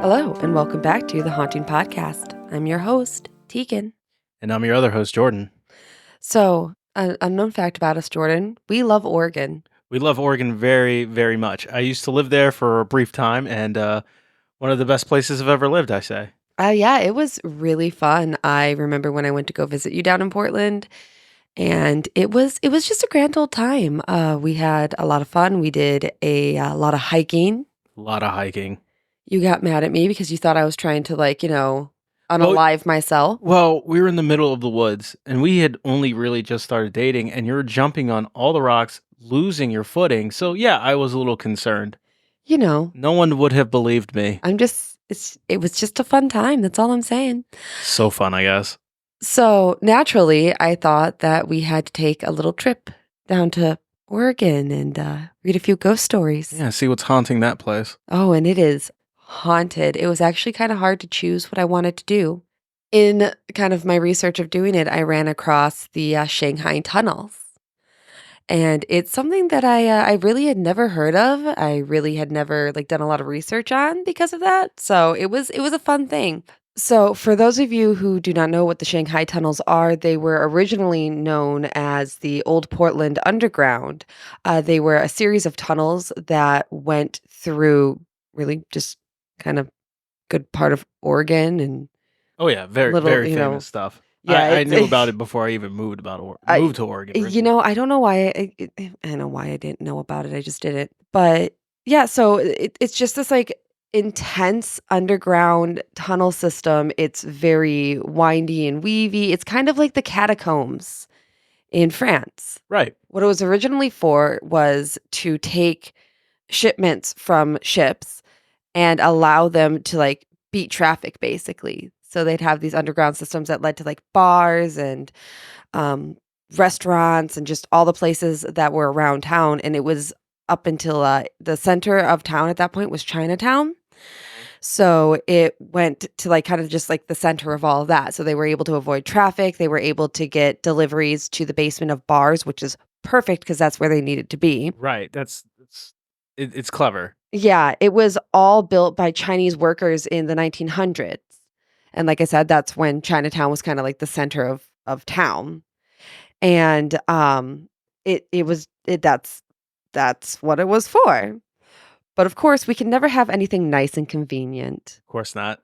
Hello, and welcome back to the Haunting Podcast. I'm your host, Tegan. And I'm your other host, Jordan. So, an unknown fact about us, Jordan, we love Oregon. We love Oregon very, very much. I used to live there for a brief time, and one of the best places I've ever lived, I say. Yeah, it was really fun. I remember when I went to go visit you down in Portland, and it was just a grand old time. We had a lot of fun. We did a lot of hiking. A lot of hiking. You got mad at me because you thought I was trying to, Well, unalive myself. well, we were in the middle of the woods, and we had only really just started dating, and you were jumping on all the rocks, losing your footing. So, yeah, I was a little concerned. You know, No one would have believed me. it was just a fun time. That's all I'm saying. So fun, I guess. So naturally, I thought that we had to take a little trip down to Oregon and read a few ghost stories. Yeah, see what's haunting that place. Oh, and it is haunted. It was actually kind of hard to choose what I wanted to do. In kind of my research of doing it, I ran across the Shanghai Tunnels. And it's something that I really had never heard of. I really had never done a lot of research on because of that. So it was a fun thing. So, for those of you who do not know what the Shanghai Tunnels are, they were originally known as the Old Portland Underground. They were a series of tunnels that went through really just kind of good part of Oregon and Oh, yeah, very, little, very famous stuff. yeah, I knew about it before I even moved to Oregon. I don't know why. I know why I didn't know about it. I just didn't. But yeah, so it's just this intense underground tunnel system. It's very windy and weavy. It's kind of like the catacombs in France. Right. What it was originally for was to take shipments from ships and allow them to beat traffic, basically. So they'd have these underground systems that led to bars and um, restaurants and just all the places that were around town. And it was up until the center of town at that point was Chinatown. So it went to kind of just the center of all of that. So they were able to avoid traffic. They were able to get deliveries to the basement of bars, which is perfect because that's where they needed to be. Right. It's clever. Yeah, it was all built by Chinese workers in the 1900s. And like I said, that's when Chinatown was kind of like the center of town. And that's what it was for. But of course, we can never have anything nice and convenient. Of course not.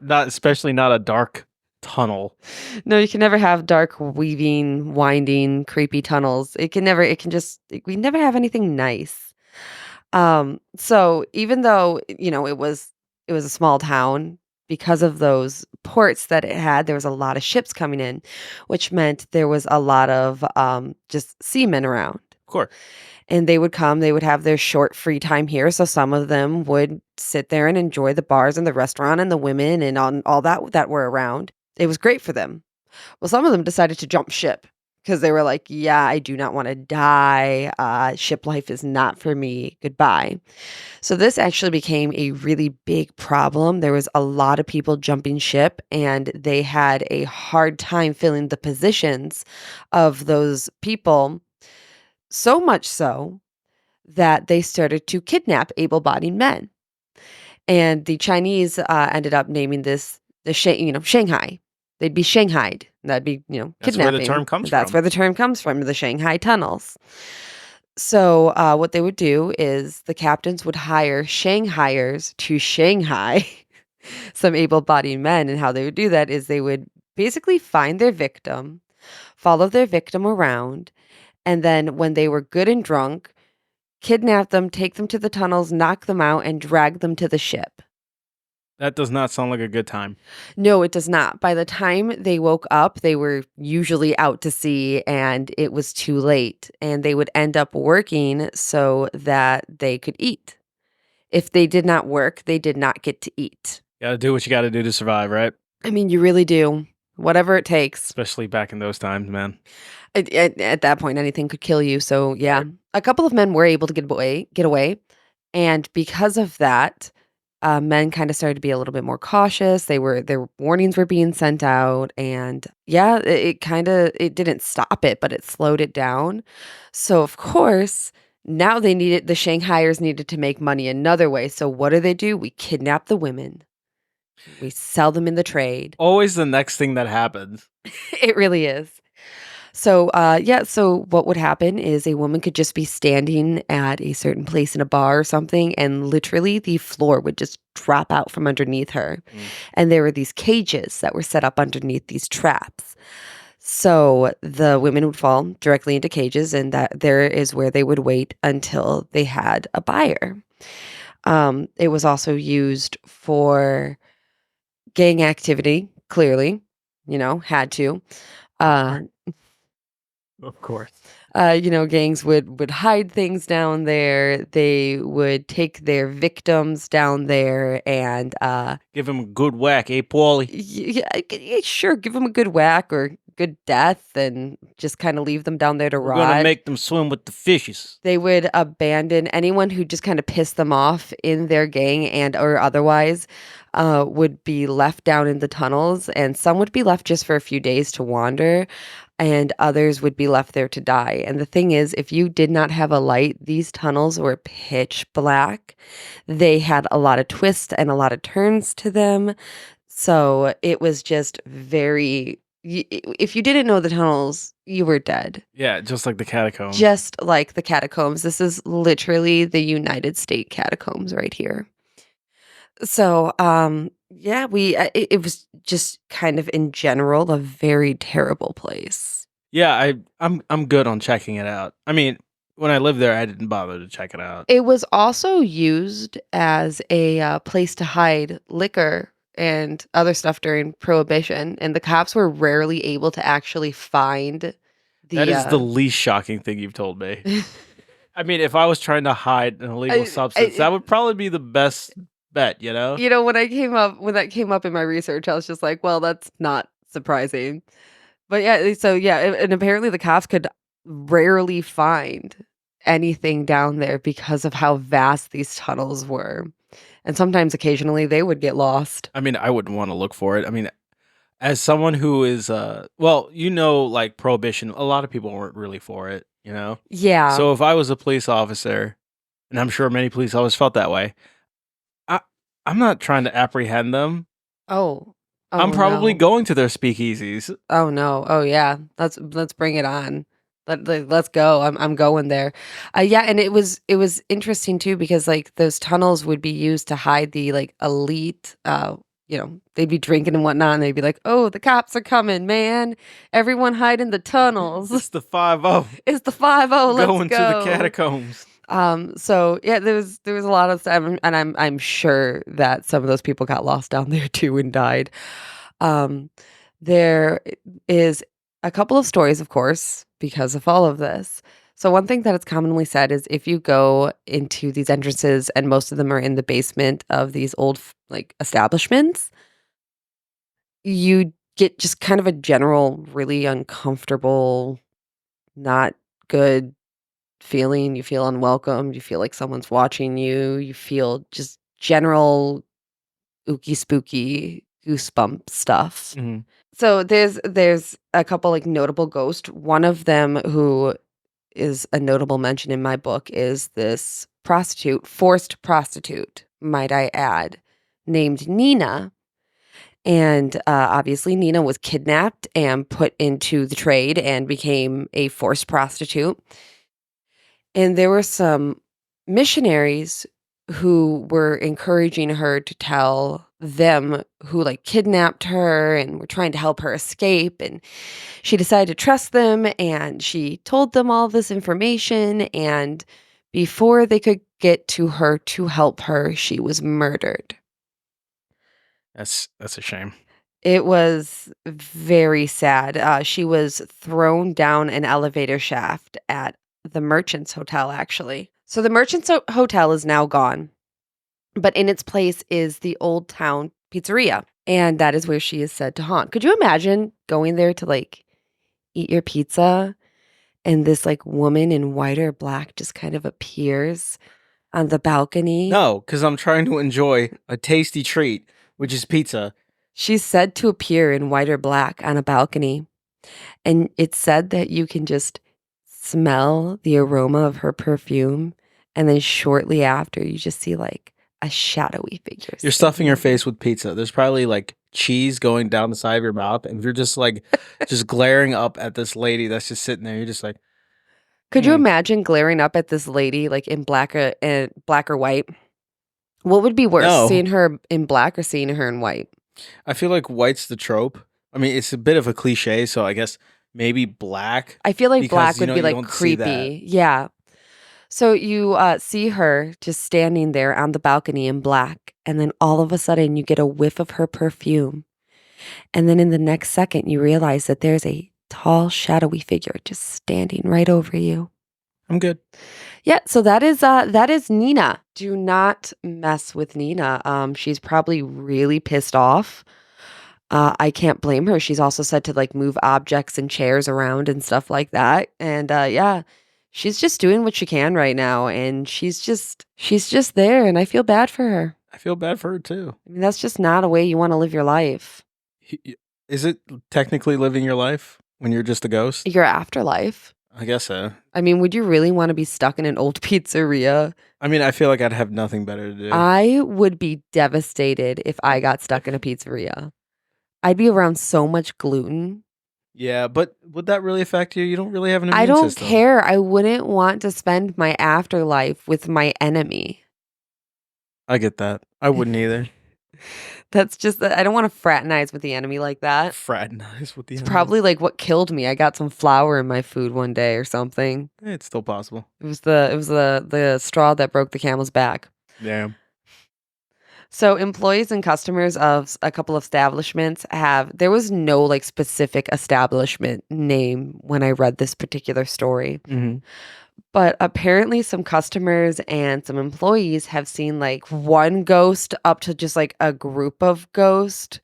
Not especially not a dark tunnel. No, you can never have dark, weaving, winding, creepy tunnels. We never have anything nice. So even though, it was a small town, because of those ports that it had, there was a lot of ships coming in, which meant there was a lot of just seamen around. Of course. And they would come, they would have their short free time here. So some of them would sit there and enjoy the bars and the restaurant and the women and on all that were around. It was great for them. Well, some of them decided to jump ship because they were like, yeah, I do not want to die. Ship life is not for me. Goodbye. So this actually became a really big problem. There was a lot of people jumping ship, and they had a hard time filling the positions of those people. So much so that they started to kidnap able-bodied men. And the Chinese ended up naming this Shanghai. They'd be shanghaied. That'd be, kidnapping. That's where the term comes That's from. where the term comes from, the Shanghai Tunnels. So what they would do is the captains would hire Shanghaiers to Shanghai some able-bodied men. And how they would do that is they would basically find their victim, follow their victim around, and then when they were good and drunk, kidnap them, take them to the tunnels, knock them out, and drag them to the ship. That does not sound like a good time. No, it does not. By the time they woke up, they were usually out to sea and it was too late. And they would end up working so that they could eat. If they did not work, they did not get to eat. You gotta do what you gotta do to survive, right? I mean, you really do. Whatever it takes. Especially back in those times, man. At that point, anything could kill you. So, yeah. A couple of men were able to get away. And because of that, men kind of started to be a little bit more cautious. Their warnings were being sent out, and yeah, it didn't stop it, but it slowed it down. So of course, Now the Shanghaiers needed to make money another way. So what do? We kidnap the women. We sell them in the trade. Always the next thing that happens. It really is. So, yeah, so what would happen is a woman could just be standing at a certain place in a bar or something, and literally the floor would just drop out from underneath her. Mm. And there were these cages that were set up underneath these traps. So the women would fall directly into cages, and that there is where they would wait until they had a buyer. It was also used for gang activity, clearly, had to. Uh, Of course. Gangs would hide things down there. They would take their victims down there and Give him a good whack, eh, Paulie? yeah, yeah, sure, give them a good whack or good death, and just kind of leave them down there to We're gonna rot. make them swim with the fishes. They would abandon anyone who just kind of pissed them off in their gang and or otherwise, would be left down in the tunnels, and some would be left just for a few days to wander, and others would be left there to die. And the thing is, if you did not have a light, these tunnels were pitch black. They had a lot of twists and a lot of turns to them. So it was just if you didn't know the tunnels, you were dead. Yeah, just like the catacombs. Just like the catacombs. This is literally the United States catacombs right here. So, yeah, it was just kind of in general a very terrible place. Yeah, I'm good on checking it out. I mean, when I lived there, I didn't bother to check it out. It was also used as a place to hide liquor and other stuff during Prohibition, and the cops were rarely able to actually find That the. is the least shocking thing you've told me. I mean, if I was trying to hide an illegal substance, that would probably be the best bet, you know? When that came up in my research, I was just like, well, that's not surprising. But yeah, so yeah, and apparently the cops could rarely find anything down there because of how vast these tunnels were. And sometimes occasionally they would get lost. I mean, I wouldn't want to look for it. I mean, as someone who is well, like prohibition, a lot of people weren't really for it, you know? Yeah. So if I was a police officer, and I'm sure many police officers felt that way, I I'm not trying to apprehend them. Oh. I'm Oh probably no. going to their speakeasies. Oh no. Oh yeah. Let's bring it on. Let's go. I'm going there. Yeah, and it was interesting too because like those tunnels would be used to hide the like elite. They'd be drinking and whatnot, and they'd be like, "Oh, the cops are coming, man! Everyone hide in the tunnels. It's the 5-0 It's the 5-0. Let's going to the go." catacombs. So yeah, there was a lot of stuff, and I'm sure that some of those people got lost down there too and died. Um, there is a couple of stories, of course, because of all of this. So one thing that is commonly said is if you go into these entrances, and most of them are in the basement of these old like establishments, you get just kind of a general, really uncomfortable, not good feeling. You feel unwelcome. You feel like someone's watching you. You feel just general ooky spooky goosebump stuff. Mhm. So there's a couple like notable ghosts. One of them who is a notable mention in my book is this prostitute, forced prostitute, might I add, named Nina. And obviously, Nina was kidnapped and put into the trade and became a forced prostitute. And there were some missionaries who were encouraging her to tell them who like kidnapped her and were trying to help her escape. And she decided to trust them, and she told them all this information. And before they could get to her to help her, she was murdered. That's a shame. It was very sad. She was thrown down an elevator shaft at the Merchants Hotel, actually. So the Merchants Hotel is now gone, but in its place is the Old Town Pizzeria, and that is where she is said to haunt. Could you imagine going there to like eat your pizza, and this like woman in white or black just kind of appears on the balcony? No, because I'm trying to enjoy a tasty treat, which is pizza. She's said to appear in white or black on a balcony. And it's said that you can just smell the aroma of her perfume, and then shortly after, you just see like a shadowy figure You're stuffing standing your over you. face with pizza. There's probably like cheese going down the side of your mouth, and you're just like, just glaring up at this lady that's just sitting there. You're just like, Could you mm, imagine glaring up at this lady like in black or white? What would be worse, no. seeing her in black or seeing her in white? I feel like white's the trope. I mean, it's a bit of a cliche, so I guess maybe black I feel like because black would be you like don't see that. creepy. Yeah. So you see her just standing there on the balcony in black, and then all of a sudden you get a whiff of her perfume. And then in the next second, you realize that there's a tall, shadowy figure just standing right over you. I'm good. Yeah, so that is Nina. Do not mess with Nina. She's probably really pissed off. I can't blame her. She's also said to like move objects and chairs around and stuff like that. And yeah, she's just doing what she can right now, and she's just there, and I feel bad for her. I feel bad for her too. I mean, that's just not a way you want to live your life. Is it technically living your life when you're just a ghost? Your afterlife. I guess so. I mean, would you really want to be stuck in an old pizzeria? I mean, I feel like I'd have nothing better to do. I would be devastated if I got stuck in a pizzeria. I'd be around so much gluten. Yeah, but would that really affect you? You don't really have an I immune don't system. care. I wouldn't want to spend my afterlife with my enemy. I get that. I wouldn't either. That's just I don't want to fraternize with the enemy like that. Fraternize with the It's enemy. probably like what killed me. I got some flour in my food one day or something. It's still possible. It was the straw that broke the camel's back. Yeah. So employees and customers of a couple of establishments there was no like specific establishment name when I read this particular story. Mhm. But apparently some customers and some employees have seen like one ghost up to just like a group of ghosts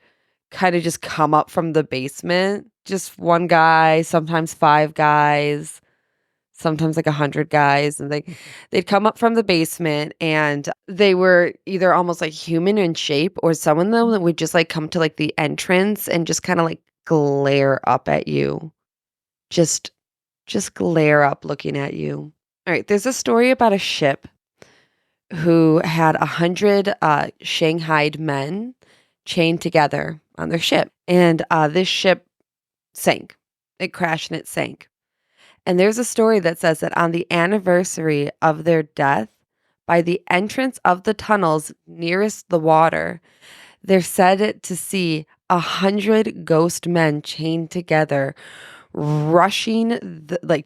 kind of just come up from the basement. Just one guy, sometimes five guys, sometimes like 100 guys, and they'd come up from the basement, and they were either almost like human in shape, or some of them that would just like come to like the entrance and just kind of like glare up at you. Just glare up looking at you. All right, there's a story about a ship who had 100 Shanghaied men chained together on their ship. And this ship sank. It crashed and it sank. And there's a story that says that on the anniversary of their death, by the entrance of the tunnels nearest the water, they're said to see 100 ghost men chained together,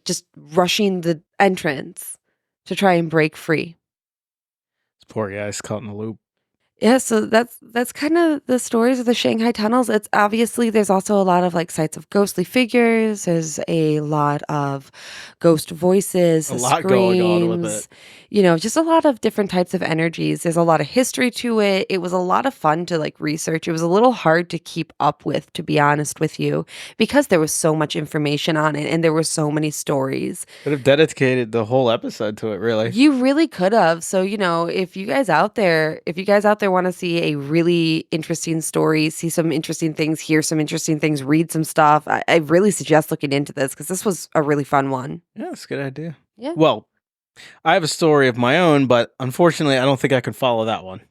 just rushing the entrance to try and break free. This poor guy's caught in the loop. Yeah, so that's kind of the stories of the Shanghai Tunnels. It's obviously there's also a lot of like sights of ghostly figures. There's a lot of ghost voices, A lot going on with it. screams, you know, just a lot of different types of energies. There's a lot of history to it. It was a lot of fun to like research. It was a little hard to keep up with, to be honest with you, because there was so much information on it and there were so many stories. Could have dedicated the whole episode to it, really. You really could have. So, you know, if you guys out there want to see a really interesting story, see some interesting things, hear some interesting things, read some stuff, I really suggest looking into this because this was a really fun one. Yeah, that's a good idea. Yeah. Well, I have a story of my own, but unfortunately, I don't think I can follow that one.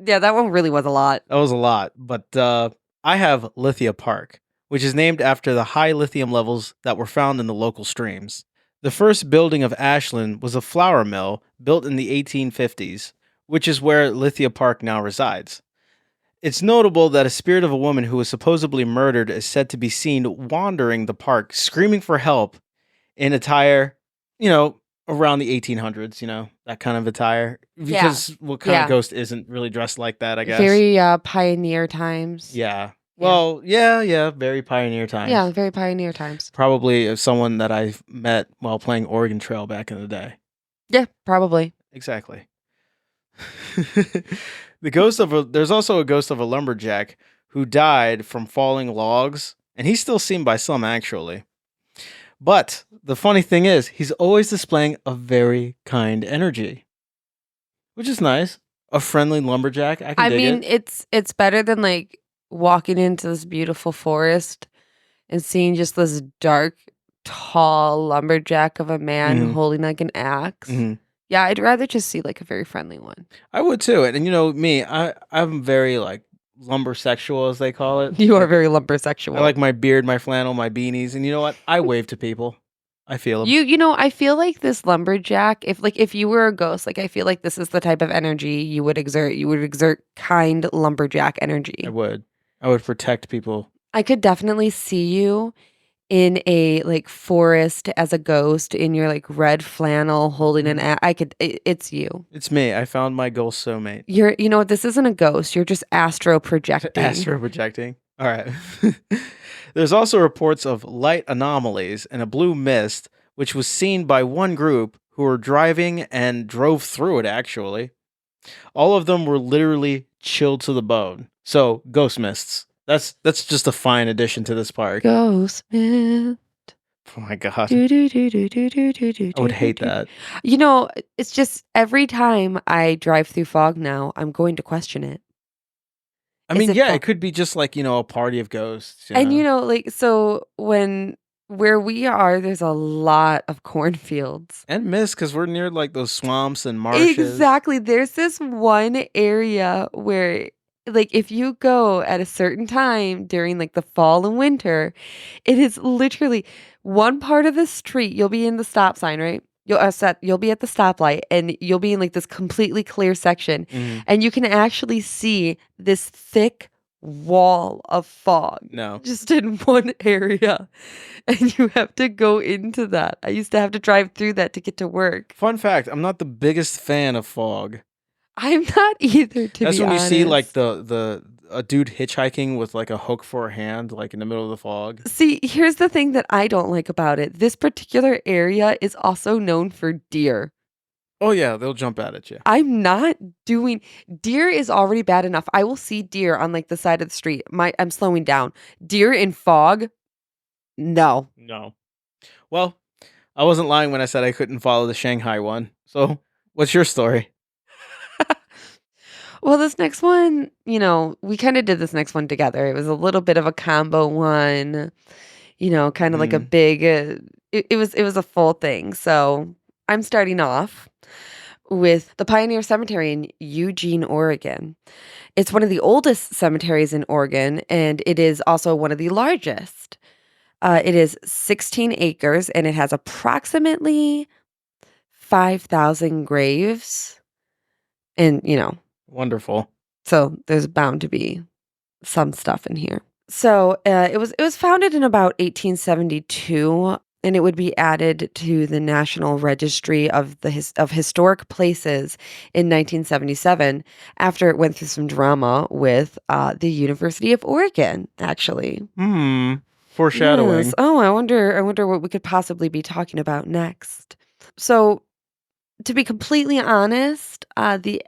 Yeah, that one really was a lot. That was a lot, but I have Lithia Park, which is named after the high lithium levels that were found in the local streams. The first building of Ashland was a flour mill built in the 1850s, which is where Lithia Park now resides. It's notable that a spirit of a woman who was supposedly murdered is said to be seen wandering the park, screaming for help in attire, around the 1800s, that kind of attire. Because what kind Yeah. of ghost isn't really dressed like that, I guess? Very pioneer times. Yeah. Well, yeah, very pioneer times. Yeah, very pioneer times. Probably someone that I met while playing Oregon Trail back in the day. Yeah, probably. Exactly. There's also a ghost of a lumberjack who died from falling logs, and he's still seen by some actually. But the funny thing is, he's always displaying a very kind energy, which is nice. A friendly lumberjack. I mean, it's better than like walking into this beautiful forest and seeing just this dark tall lumberjack of a man Mhm. holding like an axe. Mhm. Yeah, I'd rather just see like a very friendly one. I would too, and you know me, I'm very like lumber sexual as they call it. You are Like very I lumbersexual. like my beard, my flannel, my beanies, and you know what? I wave to people. I feel them. I feel like this lumberjack, if you were a ghost, like I feel like this is the type of energy you would exert. You would exert kind lumberjack I energy. would. I would protect people. I could definitely see you in a like forest as a ghost in your like red flannel holding an Mhm. it's you. It's me. I found my ghost soulmate. You know what, this isn't a ghost. You're just astro projecting. Astro projecting. All right. There's also reports of light anomalies and a blue mist, which was seen by one group who were driving and drove through it, actually. All of them were literally chilled to the bone. So, ghost mists. That's just a fine addition to this park. Ghost myth. Oh my god. Do, do, do, do, do, do, do, do, I would do, do, hate do. that. You know, it's just every time I drive through fog now, I'm going to question it. I Is mean, it yeah, it fog? could be just like, a party of ghosts, And like so when where we are, there's a lot of cornfields. And mist because we're near like those swamps and marshes. Exactly. There's this one area where, like, if you go at a certain time during like the fall and winter, it is literally one part of the street. You'll be in the stop sign, right? You'll be at the stoplight and you'll be in like this completely clear section, Mhm. and you can actually see this thick wall of fog No. just in one area. And you have to go into that. I used to have to drive through that to get to work. Fun fact, I'm not the biggest fan of fog. I'm not either, to That's be when you see like honest. the a dude hitchhiking with like a hook for a hand, like in the middle of the fog. See, here's the thing that I don't like about it. This particular area is also known for deer. Oh yeah, they'll jump out at you. I'm not doing deer is already bad enough. I will see deer on like the side of the street. I'm slowing down. Deer in fog? No. No. Well, I wasn't lying when I said I couldn't follow the Shanghai one. So, what's your story? Well, this next one, we kind of did this next one together. It was a little bit of a combo one, kind of like a Mhm. big it was a full thing. So, I'm starting off with the Pioneer Cemetery in Eugene, Oregon. It's one of the oldest cemeteries in Oregon, and it is also one of the largest. It is 16 acres, and it has approximately 5,000 graves. And, Wonderful. so there's bound to be some stuff in here. So it was founded in about 1872, and it would be added to the National Registry of of Historic Places in 1977 after it went through some drama with the University of Oregon. Actually, Hmm. yes. Foreshadowing. Oh, I wonder what we could possibly be talking about next. So, to be completely honest, the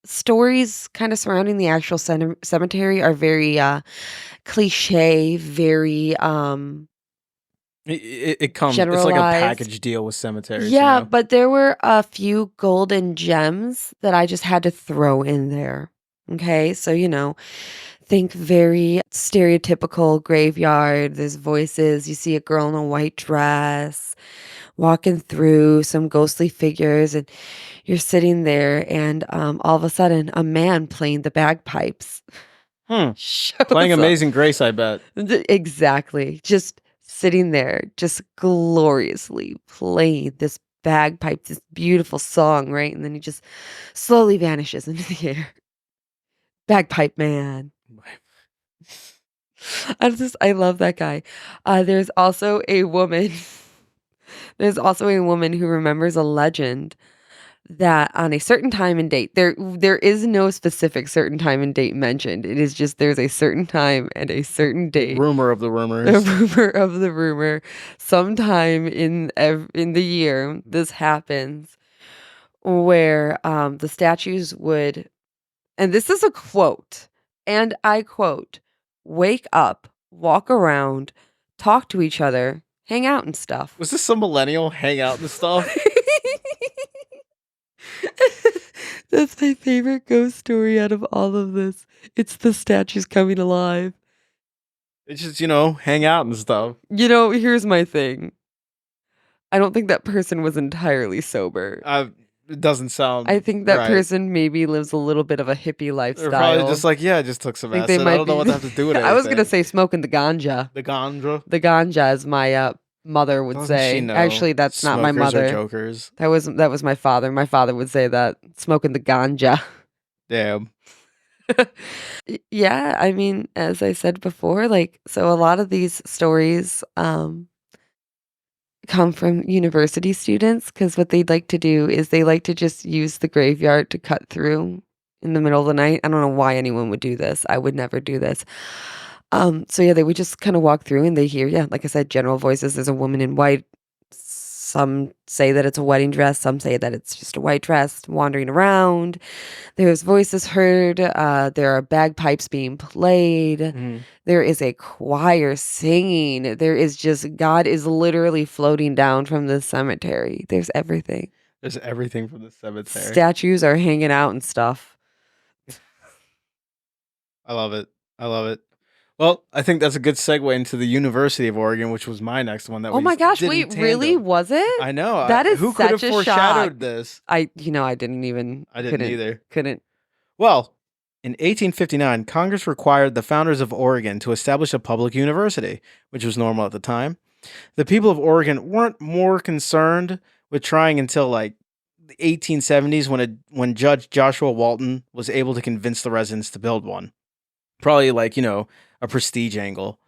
stories kind of surrounding the actual cemetery are very cliche, very It comes. It's like a generalized. package deal with cemeteries, you Yeah, know. but there were a few golden gems that I just had to throw in there. Okay, so think very stereotypical graveyard. There's voices. You see a girl in a white dress walking through some ghostly figures, and you're sitting there, and all of a sudden, a man playing the bagpipes Hmm. Playing shows up. Amazing Grace, I bet. Exactly. Just sitting there, just gloriously playing this bagpipe, this beautiful song, right? And then he just slowly vanishes into the air. Bagpipe man. I love that guy. There's also a woman. There's also a woman who remembers a legend that on a certain time and date, there is no specific certain time and date mentioned. It is just there's a certain time and a certain The date. rumor of the The rumors. rumor of the rumor. Sometime in the year, this happens where the statues would, and this is a quote, and I quote, wake up, walk around, talk to each other, hang out and stuff. Was this some millennial hangout and stuff? That's my favorite ghost story out of all of this. It's the statues coming alive. It's just, hang out and stuff. Here's my thing. I don't think that person was entirely sober. It doesn't I sound think that right. person maybe lives a little bit of a hippie They're probably just lifestyle. like, yeah, I just took some I think they acid. I might don't know be. what they have to do with I was gonna anything. say smoking the ganja. The ganja. The ganja, as my mother would Doesn't she say. know Actually, that's not my smokers are mother. jokers? That was my father. My father would say that smoking the ganja. Damn. Yeah, I mean, as I said before, like so a lot of these stories come from university students because what they'd like to do is they like to just use the graveyard to cut through in the middle of the night. I don't know why anyone would do this. I would never do this. So yeah, they would just kind of walk through and they hear, yeah, like I said, general voices. There's a woman in white. Some say that it's a wedding dress. Some say that it's just a white dress wandering around. There's voices heard. There are bagpipes being played. Mhm. There is a choir singing. There is just God is literally floating down from the cemetery. There's everything. There's everything from the cemetery. Statues are hanging out and stuff. I love it. I love it. Well, I think that's a good segue into the University of Oregon, which was my next one that Oh we my gosh, did in wait, really? tandem. Was it? I know. That is Who could have such a foreshadowed shock. this? I didn't even I didn't either. couldn't. Well, in 1859, Congress required the founders of Oregon to establish a public university, which was normal at the time. The people of Oregon weren't more concerned with trying until like the 1870s when Judge Joshua Walton was able to convince the residents to build one. Probably like, a prestige angle.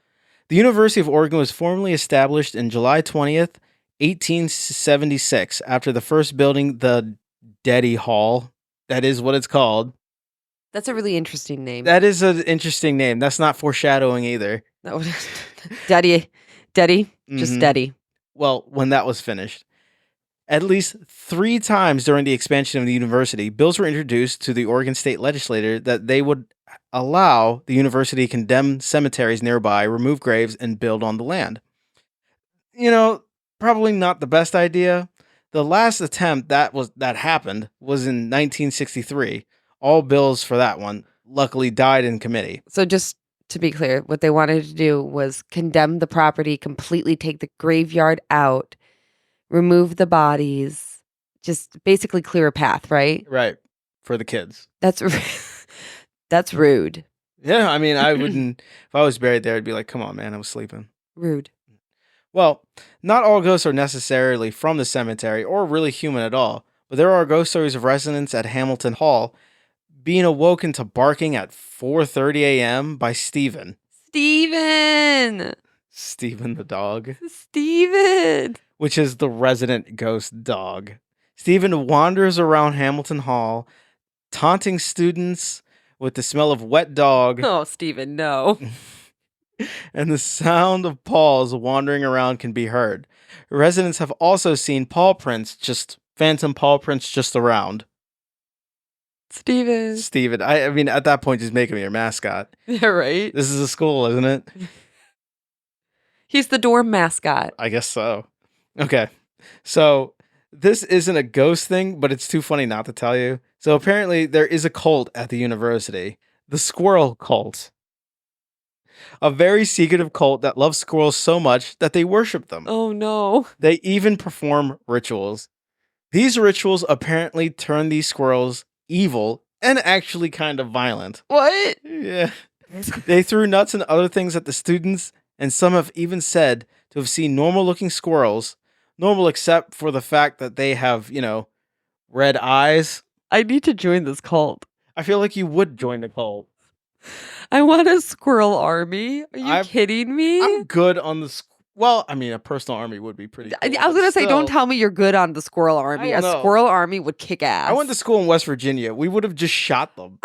The University of Oregon was formally established in July 20th, 1876, after the first building, the Deddy Hall. That is what it's called. That's a really interesting name. That is an interesting name. That's not foreshadowing either. No. Daddy, just Mhm. Daddy. Well, when that was finished. At least 3 times during the expansion of the university, bills were introduced to the Oregon State Legislature that they would allow the university to condemn cemeteries nearby, remove graves, and build on the land. You know, Probably not the best idea. The last attempt that happened was in 1963. All bills for that one luckily died in committee. So just to be clear, what they wanted to do was condemn the property, completely take the graveyard out, remove the bodies, just basically clear a path, right? Right. For the kids. That's that's rude. Yeah, I mean, I wouldn't if I was buried there, I'd be like, "Come on, man, I was sleeping." Rude. Well, not all ghosts are necessarily from the cemetery or really human at all, but there are ghost stories of residents at Hamilton Hall being awoken to barking at 4:30 a.m. by Steven. Steven! Steven the dog, Steven! which is the resident ghost dog. Steven wanders around Hamilton Hall, taunting students with the smell of wet dog Oh, Steven, no. and the sound of paws wandering around can be heard. Residents have also seen phantom paw prints just around. Steven. Steven, I mean, at that point, he's making me your mascot. Yeah, right? This is a school, isn't it? He's the dorm mascot. I guess so. Okay. So, this isn't a ghost thing, but it's too funny not to tell you. So, apparently, there is a cult at the university, the squirrel cult. A very secretive cult that loves squirrels so much that they worship them. Oh, no. They even perform rituals. These rituals apparently turn these squirrels evil and actually kind of violent. What? Yeah. They threw nuts and other things at the students, and some have even said to have seen normal looking squirrels, normal except for the fact that they have, red eyes. I need to join this cult. I feel like you would join the cult. I want a squirrel army. Are you kidding me? I'm good on the well, I mean, a personal army would be pretty cool. I was gonna say, don't tell me you're good on the squirrel army. A don't know. squirrel army would kick ass. I went to school in West Virginia. We would have just shot them.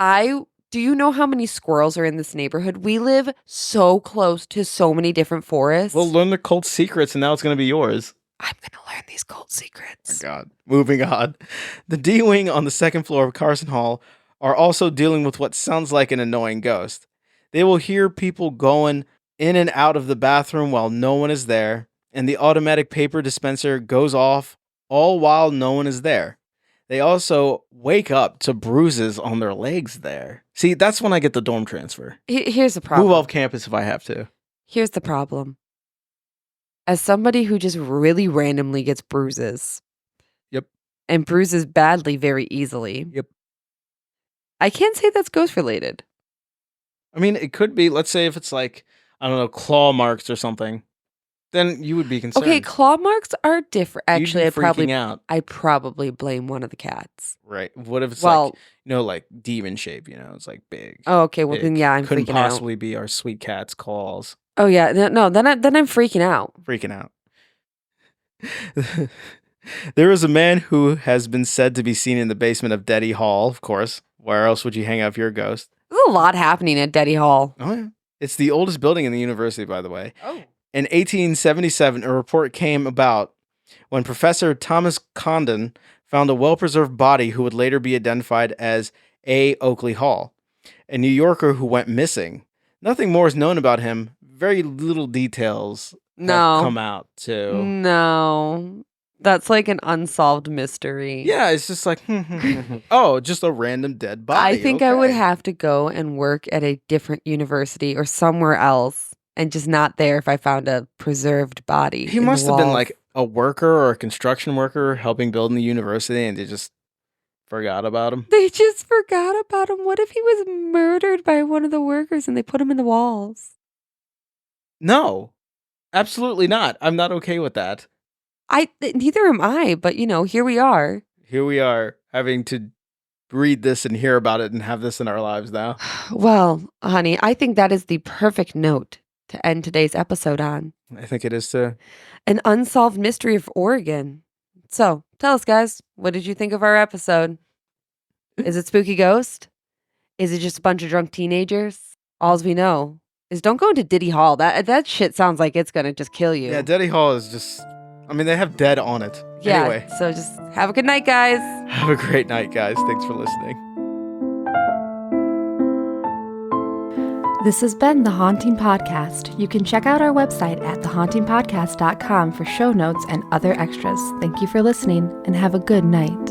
Do you know how many squirrels are in this neighborhood? We live so close to so many different forests. We'll learn the cult secrets, and now it's going to be yours. I'm gonna learn these cult secrets. Oh my God. Moving on. The D Wing on the second floor of Carson Hall are also dealing with what sounds like an annoying ghost. They will hear people going in and out of the bathroom while no one is there, and the automatic paper dispenser goes off all while no one is there. They also wake up to bruises on their legs there. See, that's when I get the dorm transfer. Here's the problem. Move off campus if I have to. Here's the problem. As somebody who just really randomly gets bruises Yep. and bruises badly very easily, Yep. I can't say that's ghost related. I mean, it could be. Let's say if it's like, I don't know, claw marks or something, then you would be Okay, concerned. claw marks are different. You'd be Actually, freaking out. I probably blame one of the cats. Right. What if it's like, Well, like demon shape, it's like big. oh, okay, well then Big. yeah, I'm Couldn't freaking out. possibly be our sweet cat's claws. Oh yeah, no, then I'm freaking out. Freaking out. There is a man who has been said to be seen in the basement of Deddy Hall, of course. Where else would you hang out if you're a ghost? There's a lot happening at Deddy Hall. Oh, yeah. It's the oldest building in the university, by the way. Oh. In 1877, a report came about when Professor Thomas Condon found a well-preserved body who would later be identified as A. Oakley Hall, a New Yorker who went missing. Nothing more is known about him. Very little details have come out, too. No. That's like an unsolved mystery. Yeah, it's just like, oh, just a random dead body. I think I would okay. have to go and work at a different university or somewhere else and just not there if I found a preserved body. He in the must have been walls. like a worker or a construction worker helping build in the university, and they just forgot about him. They just forgot about him. What if he was murdered by one of the workers and they put him in the walls? No, absolutely not. I'm not okay with that. Neither am I, but here we are. Here we are having to read this and hear about it and have this in our lives now. Well, honey, I think that is the perfect note to end today's episode on. I think it is too. An unsolved mystery of Oregon. So, tell us, guys, what did you think of our episode? Is it spooky ghost? Is it just a bunch of drunk teenagers? Alls we know is don't go into Diddy Hall. That shit sounds like it's gonna just kill you. Yeah, Deddy Hall is just, they have dead on it. Yeah, Anyway, so just have a good night, guys. have a great night, guys. Thanks for listening. This has been The Haunting Podcast. You can check out our website at thehauntingpodcast.com for show notes and other extras. Thank you for listening and have a good night.